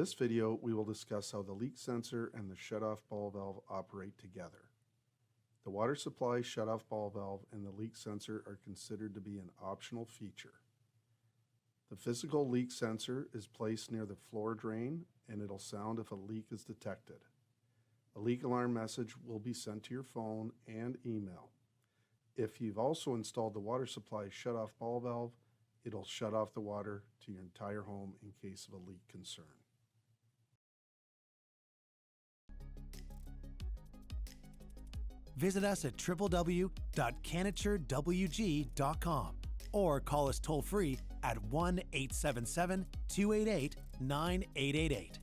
this video, we will discuss how the leak sensor and the shutoff ball valve operate together. The water supply shutoff ball valve and the leak sensor are considered to be an optional feature. The physical leak sensor is placed near the floor drain and it'll sound if a leak is detected. A leak alarm message will be sent to your phone and email. If you've also installed the water supply shutoff ball valve, it'll shut off the water to your entire home in case of a leak concern. Visit us at www.canaturewg.com or call us toll-free at 1-877-288-9888.